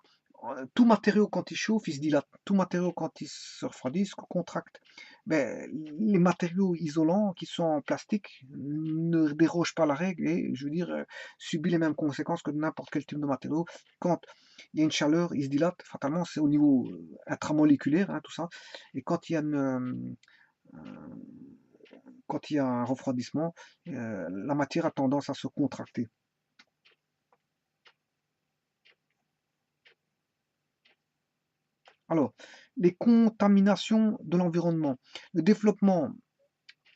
tout matériau, quand il chauffe, il se dilate. Tout matériau, quand il se refroidit, il se contracte. Ben, les matériaux isolants qui sont en plastique ne dérogent pas à la règle et, je veux dire, subissent les mêmes conséquences que n'importe quel type de matériau. Quand il y a une chaleur, il se dilate. Fatalement, c'est au niveau intramoléculaire, hein, tout ça. Et quand il y a un refroidissement, la matière a tendance à se contracter. Alors, les contaminations de l'environnement, le développement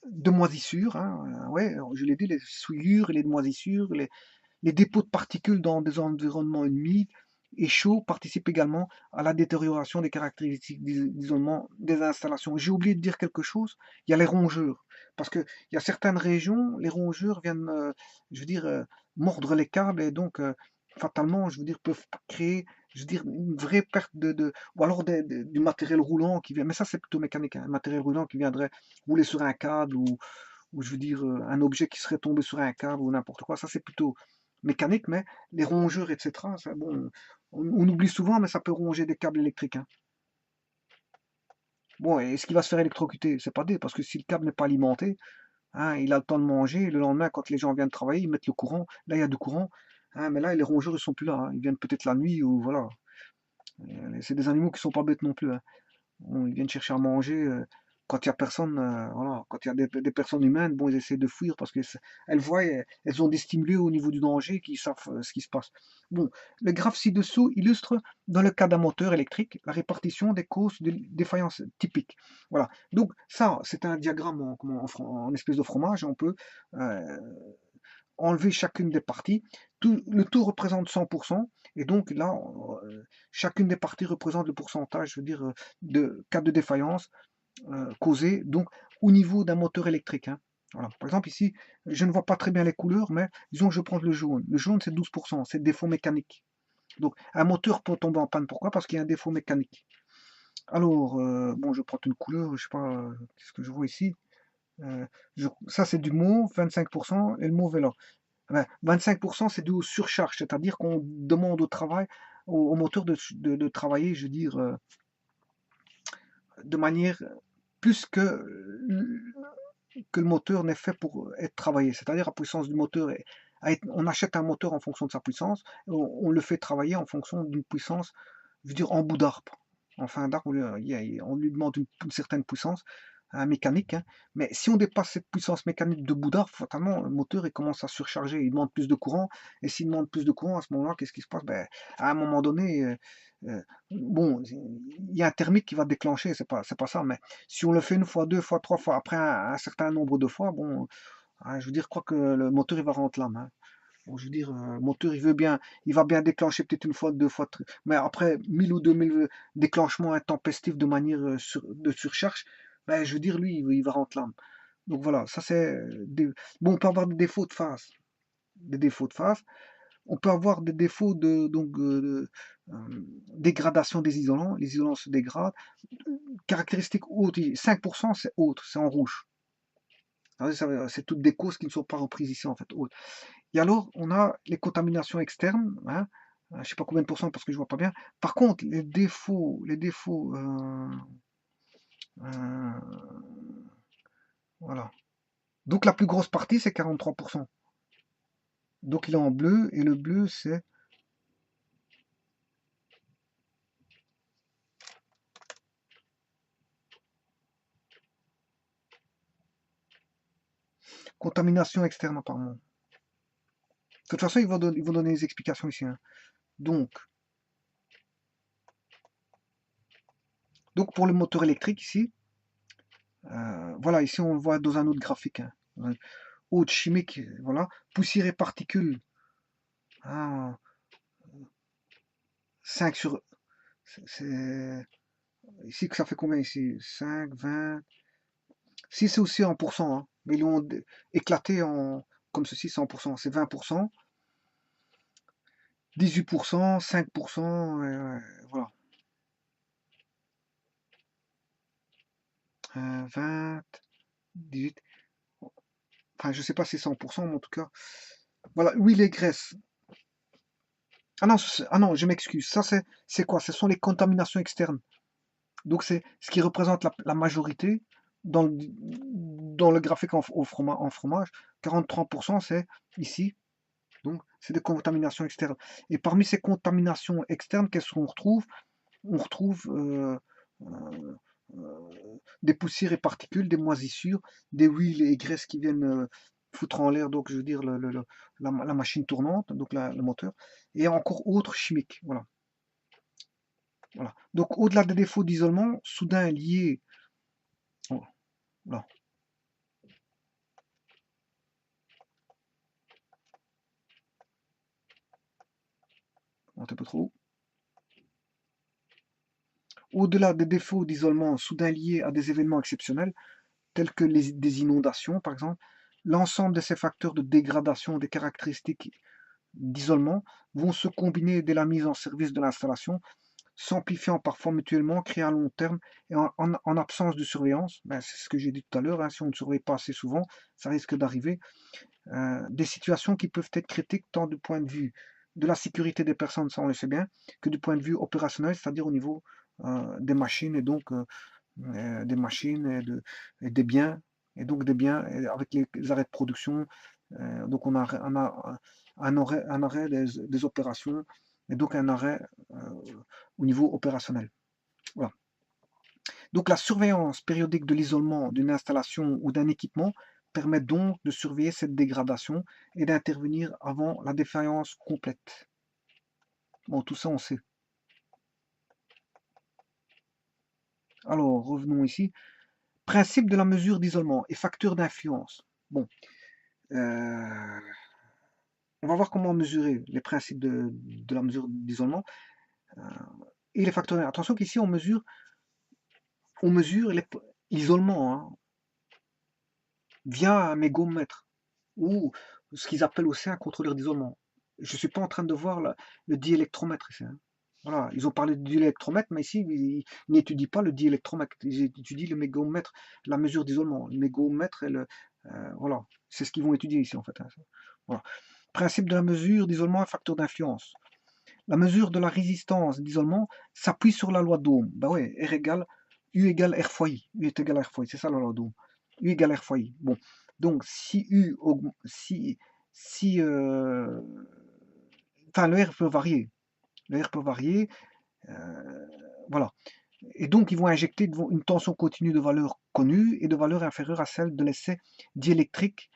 de moisissures, hein, ouais, je l'ai dit, les souillures et les moisissures, les dépôts de particules dans des environnements humides et chauds participent également à la détérioration des caractéristiques d'isolement des installations. J'ai oublié de dire quelque chose, il y a les rongeurs, parce qu'il y a certaines régions, les rongeurs viennent, je veux dire, mordre les câbles et donc, fatalement, je veux dire, peuvent créer, je veux dire, une vraie perte ou alors du matériel roulant qui vient, mais ça c'est plutôt mécanique, hein, un matériel roulant qui viendrait rouler sur un câble ou je veux dire, un objet qui serait tombé sur un câble ou n'importe quoi, ça c'est plutôt mécanique, mais les rongeurs, etc., ça, bon, on oublie souvent, mais ça peut ronger des câbles électriques, hein. Bon, et ce qui va se faire électrocuter, c'est pas des, parce que si le câble n'est pas alimenté, hein, il a le temps de manger, et le lendemain, quand les gens viennent travailler, ils mettent le courant, là il y a du courant, hein, mais là les rongeurs ils sont plus là, hein, ils viennent peut-être la nuit, ou voilà. C'est des animaux qui sont pas bêtes non plus, hein. Ils viennent chercher à manger quand il y a personne, voilà, quand il y a des personnes humaines, bon, ils essaient de fuir parce qu'elles voient, elles ont des stimuli au niveau du danger qui savent ce qui se passe. Bon, le graphe ci-dessous illustre, dans le cas d'un moteur électrique, la répartition des causes de défaillance typiques. Voilà. Donc ça, c'est un diagramme en espèce de fromage. On peut euh, enlever chacune des parties. Le tout représente 100%, et donc là, chacune des parties représente le pourcentage, je veux dire, de cas de défaillance causés donc au niveau d'un moteur électrique, hein. Voilà. Par exemple, ici, je ne vois pas très bien les couleurs, mais disons que je prends le jaune. Le jaune, c'est 12%, c'est défaut mécanique. Donc, un moteur peut tomber en panne. Pourquoi? Parce qu'il y a un défaut mécanique. Alors, bon, je prends une couleur, je sais pas, qu'est-ce que je vois ici? Ça, c'est du mauve, 25%, et le mauve est là. Ben, 25%, c'est dû aux surcharges, c'est-à-dire qu'on demande au moteur de travailler, je veux dire, de manière plus que le moteur n'est fait pour être travaillé. C'est-à-dire la puissance du moteur on achète un moteur en fonction de sa puissance, et on le fait travailler en fonction d'une puissance, je veux dire, en bout d'arbre. En fin d'arbre, on lui demande une certaine puissance, un mécanique, hein. Mais si on dépasse cette puissance mécanique de bout d'arbre, fatalement, le moteur il commence à surcharger, il demande plus de courant, et s'il demande plus de courant, à ce moment-là, qu'est-ce qui se passe? Ben, à un moment donné, bon, il y a un thermique qui va déclencher, c'est pas ça, mais si on le fait une fois, deux fois, trois fois, après un certain nombre de fois, bon, je veux dire, je crois que le moteur il va rendre l'âme, hein. Bon, je veux dire, le moteur il va bien déclencher peut-être une fois, deux fois, mais après 1000 ou 2000 déclenchements intempestifs de manière de surcharge, ben, je veux dire, lui, il va rendre l'âme. Donc voilà, ça c'est bon, on peut avoir des défauts de phase, des défauts de phase. on peut avoir des défauts dégradation des isolants. Les isolants se dégradent. Caractéristiques hautes, 5% c'est autre, c'est en rouge. C'est toutes des causes qui ne sont pas reprises ici en fait. Et alors, on a les contaminations externes, hein, je ne sais pas combien de pourcents parce que je vois pas bien. Par contre, les défauts, euh, voilà. Donc la plus grosse partie, c'est 43%. Donc il est en bleu, et le bleu, c'est contamination externe apparemment. De toute façon, ils vont donner des explications ici, hein. Donc, pour le moteur électrique ici, voilà, ici on le voit dans un autre graphique, hein. Haute chimique, voilà, poussière et particules, hein, 5 sur... C'est ici que ça fait combien ici? 5, 20... Si c'est aussi en pourcent, hein, mais ils l'ont éclaté en comme ceci, c'est en pourcent, c'est 20%, 18%, 5%, voilà. 20, 18, enfin je sais pas si c'est 100%, mais en tout cas, voilà, huile et graisse. Ah non, je m'excuse, ça c'est quoi? Ce sont les contaminations externes. Donc c'est ce qui représente la majorité dans le graphique en fromage. 43% c'est ici, donc c'est des contaminations externes. Et parmi ces contaminations externes, qu'est-ce qu'on retrouve? On retrouve euh, des poussières et particules, des moisissures, des huiles et graisses qui viennent foutre en l'air, donc je veux dire la machine tournante, donc le moteur, et encore autres chimiques. Voilà. Voilà. Donc au-delà des défauts d'isolement, soudain liés. Oh, là, un peu trop haut. Au-delà des défauts d'isolement soudain liés à des événements exceptionnels, tels que des inondations par exemple, l'ensemble de ces facteurs de dégradation des caractéristiques d'isolement vont se combiner dès la mise en service de l'installation, s'amplifiant parfois mutuellement, créant à long terme et en absence de surveillance. Ben, c'est ce que j'ai dit tout à l'heure, hein, si on ne surveille pas assez souvent, ça risque d'arriver. Des situations qui peuvent être critiques tant du point de vue de la sécurité des personnes, ça on le sait bien, que du point de vue opérationnel, c'est-à-dire au niveau des machines et donc des machines et des biens, et donc des biens avec les arrêts de production. Donc on a un arrêt des opérations et donc un arrêt au niveau opérationnel. Voilà. Donc la surveillance périodique de l'isolement d'une installation ou d'un équipement permet donc de surveiller cette dégradation et d'intervenir avant la défaillance complète. Bon, tout ça on sait. Alors revenons ici. Principe de la mesure d'isolement et facteur d'influence. Bon, euh, on va voir comment mesurer les principes de la mesure d'isolement euh, et les facteurs. Attention qu'ici on mesure l'isolement, hein, via un mégomètre ou ce qu'ils appellent aussi un contrôleur d'isolement. Je ne suis pas en train de voir le diélectromètre ici, hein. Voilà, ils ont parlé de diélectromètre, mais ici, ils n'étudient pas le diélectromètre, ils étudient le mégomètre, la mesure d'isolement. Le mégomètre, voilà, c'est ce qu'ils vont étudier ici en fait, hein. Voilà. Principe de la mesure d'isolement et facteur d'influence. La mesure de la résistance d'isolement s'appuie sur la loi d'Ohm. Ben ouais, U égale R fois I. U est égal à R fois I, c'est ça la loi d'Ohm. U égale R fois I. Bon, donc si U augmente, si enfin le R peut varier. Le R peut varier, euh, voilà. Et donc ils vont injecter une tension continue de valeur connue et de valeur inférieure à celle de l'essai diélectrique.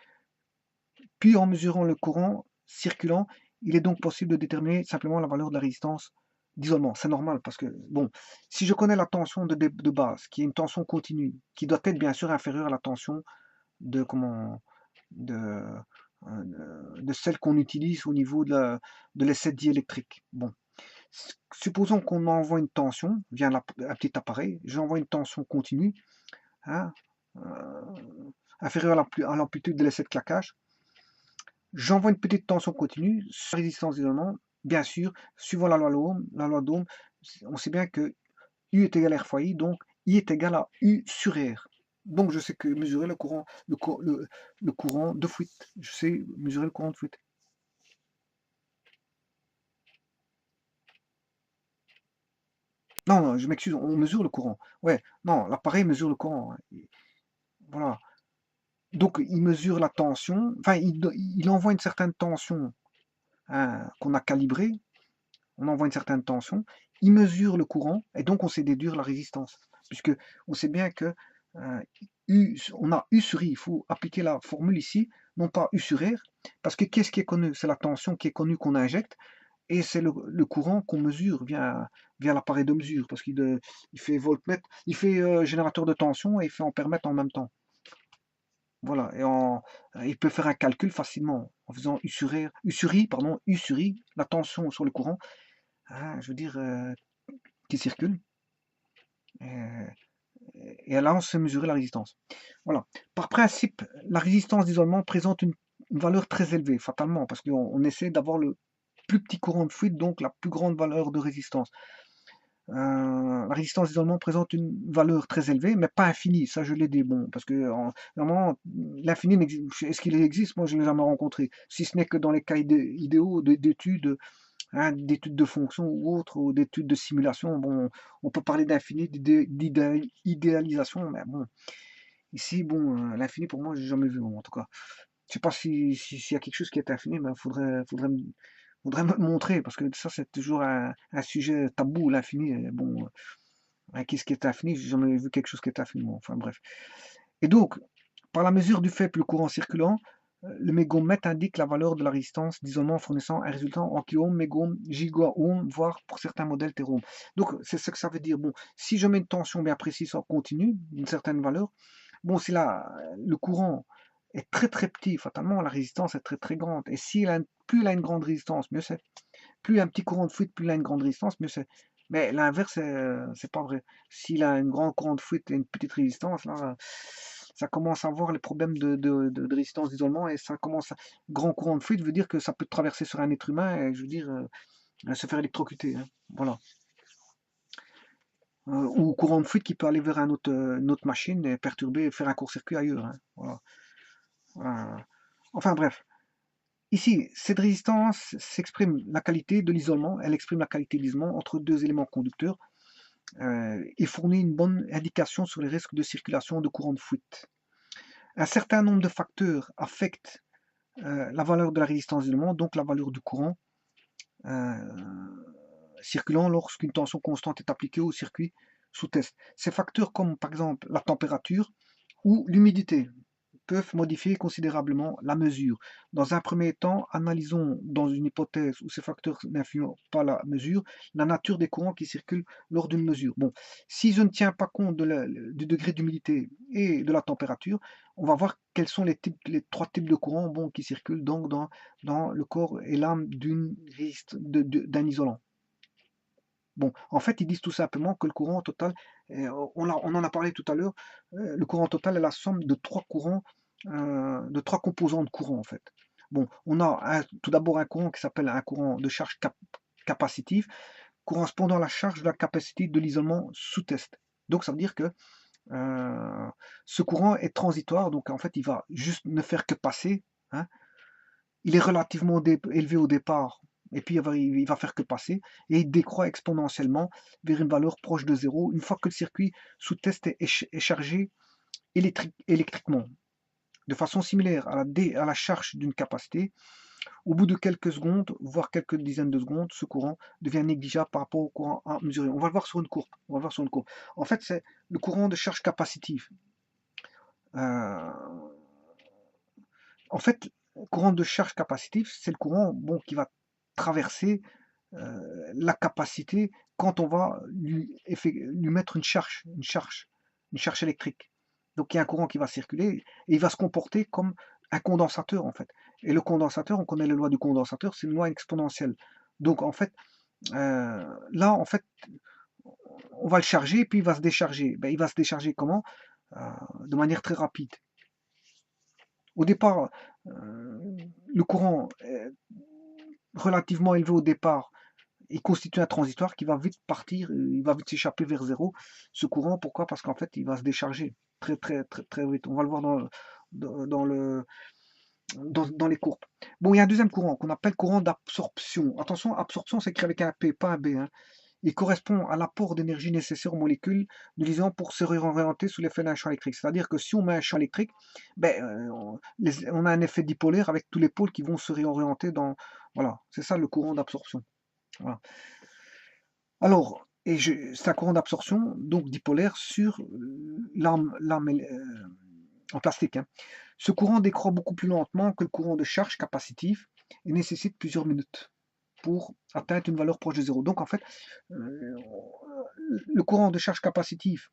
Puis en mesurant le courant circulant, il est donc possible de déterminer simplement la valeur de la résistance d'isolement. C'est normal parce que, bon, si je connais la tension de base, qui est une tension continue, qui doit être bien sûr inférieure à la tension de, comment, de, de celle qu'on utilise au niveau de l'essai diélectrique. Bon, supposons qu'on envoie une tension via un petit appareil, j'envoie une tension continue, hein, inférieure à l'amplitude de l'essai de claquage. J'envoie une petite tension continue sur la résistance d'isolement. Bien sûr, suivant la loi d'Ohm, on sait bien que U est égal à R fois I, donc I est égal à U sur R. Donc je sais que mesurer le courant de fuite. Je sais mesurer le courant de fuite. Non, non, je m'excuse, on mesure le courant. Ouais, non, l'appareil mesure le courant, hein. Voilà. Donc il mesure la tension, enfin il envoie une certaine tension, hein, qu'on a calibrée. On envoie une certaine tension, il mesure le courant, et donc on sait déduire la résistance. Puisque on sait bien que on a U sur I, il faut appliquer la formule ici, non pas U sur R, parce que qu'est-ce qui est connu? C'est la tension qui est connue qu'on injecte, et c'est le courant qu'on mesure via l'appareil de mesure, parce il fait voltmètre, il fait générateur de tension et il fait ampèremètre en même temps. Voilà, il peut faire un calcul facilement en faisant U sur R, U sur I, pardon, U sur I, la tension sur le courant, hein, je veux dire, qui circule. Euh, et là, on sait mesurer la résistance. Voilà. Par principe, la résistance d'isolement présente une valeur très élevée, fatalement, parce qu'on essaie d'avoir le plus petit courant de fuite, donc la plus grande valeur de résistance. La résistance d'isolement présente une valeur très élevée, mais pas infinie, ça je l'ai dit, bon, parce que normalement, l'infini, est-ce qu'il existe? Moi, je ne l'ai jamais rencontré, si ce n'est que dans les cas idéaux d'études, hein, d'études de fonction ou autres, ou d'études de simulation. Bon, on peut parler d'infini, d'idéalisation, mais bon, ici, bon, l'infini pour moi, j'ai jamais vu, en tout cas. Je sais pas s'il y a quelque chose qui est infini, mais faudrait me montrer, parce que ça, c'est toujours un sujet tabou, l'infini. Bon, qu'est-ce qui est infini? J'ai jamais vu quelque chose qui est infini, bon, enfin bref. Et donc, par la mesure du faible courant circulant, le mégomètre indique la valeur de la résistance d'isolement fournissant un résultat en kiloohms, mégohms, gigaohms, voire pour certains modèles téraohms. Donc, c'est ce que ça veut dire. Bon, si je mets une tension bien précise en continu, d'une certaine valeur, bon, si là, le courant est très très petit, fatalement, la résistance est très très grande. Et plus il a une grande résistance, mieux c'est. Plus il y a un petit courant de fuite, plus il a une grande résistance, mieux c'est. Mais l'inverse, c'est pas vrai. S'il a une grande courant de fuite et une petite résistance, là, ça commence à avoir les problèmes de résistance d'isolement, et ça commence grand courant de fuite veut dire que ça peut traverser sur un être humain et je veux dire se faire électrocuter, hein. Voilà. Ou courant de fuite qui peut aller vers une autre machine et perturber, faire un court-circuit ailleurs, hein. Voilà. Voilà. Enfin bref. Ici, cette résistance s'exprime la qualité de l'isolement, elle exprime la qualité de l'isolement entre deux éléments conducteurs, et fournit une bonne indication sur les risques de circulation de courant de fuite. Un certain nombre de facteurs affectent la valeur de la résistance d'isolement, donc la valeur du courant euh, circulant lorsqu'une tension constante est appliquée au circuit sous test. Ces facteurs comme par exemple la température ou l'humidité peuvent modifier considérablement la mesure. Dans un premier temps, analysons dans une hypothèse où ces facteurs n'influent pas la mesure, la nature des courants qui circulent lors d'une mesure. Bon, si je ne tiens pas compte du degré d'humidité et de la température, on va voir quels sont les trois types de courants, bon, qui circulent donc dans le corps et l'âme d'un isolant. Bon, en fait, ils disent tout simplement que le courant total, on en a parlé tout à l'heure, le courant total est la somme de trois courants, de trois composants de courant, en fait. Bon, on a tout d'abord un courant qui s'appelle un courant de charge capacitive, correspondant à la charge de la capacité de l'isolement sous test. Donc, ça veut dire que ce courant est transitoire, donc en fait, il va juste ne faire que passer, hein. Il est relativement élevé au départ, et puis il va faire que passer, et il décroît exponentiellement vers une valeur proche de zéro une fois que le circuit sous test est chargé électriquement. De façon similaire à la charge d'une capacité, au bout de quelques secondes, voire quelques dizaines de secondes, ce courant devient négligeable par rapport au courant à mesurer. On va le voir sur une courbe. On va le voir sur une courbe. En fait, c'est le courant de charge capacitive. Euh, En fait, le courant de charge capacitive, c'est le courant, bon, qui va traverser la capacité quand on va lui mettre une charge électrique. Donc il y a un courant qui va circuler et il va se comporter comme un condensateur en fait. Et le condensateur, on connaît les lois du condensateur, c'est une loi exponentielle. Donc en fait, là en fait, on va le charger puis il va se décharger. Ben, il va se décharger comment? De manière très rapide. Au départ, le courant est relativement élevé au départ, il constitue un transitoire qui va vite partir, il va vite s'échapper vers zéro. Ce courant, pourquoi? Parce qu'en fait, il va se décharger très très très très vite. On va le voir dans les courbes. Bon, il y a un deuxième courant qu'on appelle courant d'absorption. Attention, absorption, c'est écrit avec un P, pas un B, hein. Il correspond à l'apport d'énergie nécessaire aux molécules de l'isolant pour se réorienter sous l'effet d'un champ électrique. C'est-à-dire que si on met un champ électrique, ben, on a un effet dipolaire avec tous les pôles qui vont se réorienter dans... Voilà, c'est ça le courant d'absorption. Voilà. Alors, c'est un courant d'absorption, donc dipolaire, sur l'arme en plastique, hein. Ce courant décroît beaucoup plus lentement que le courant de charge capacitive et nécessite plusieurs minutes pour atteindre une valeur proche de zéro. Donc en fait, le courant de charge capacitive,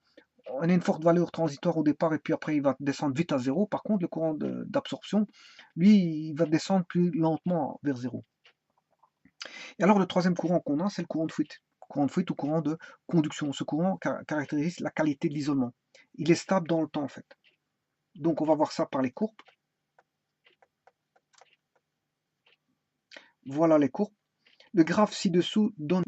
on a une forte valeur transitoire au départ et puis après il va descendre vite à zéro. Par contre, le courant d'absorption, lui, il va descendre plus lentement vers zéro. Et alors le troisième courant qu'on a, c'est le courant de fuite. Courant de fuite ou courant de conduction. Ce courant caractérise la qualité de l'isolement. Il est stable dans le temps en fait. Donc on va voir ça par les courbes. Voilà les courbes. Le graphe ci-dessous donne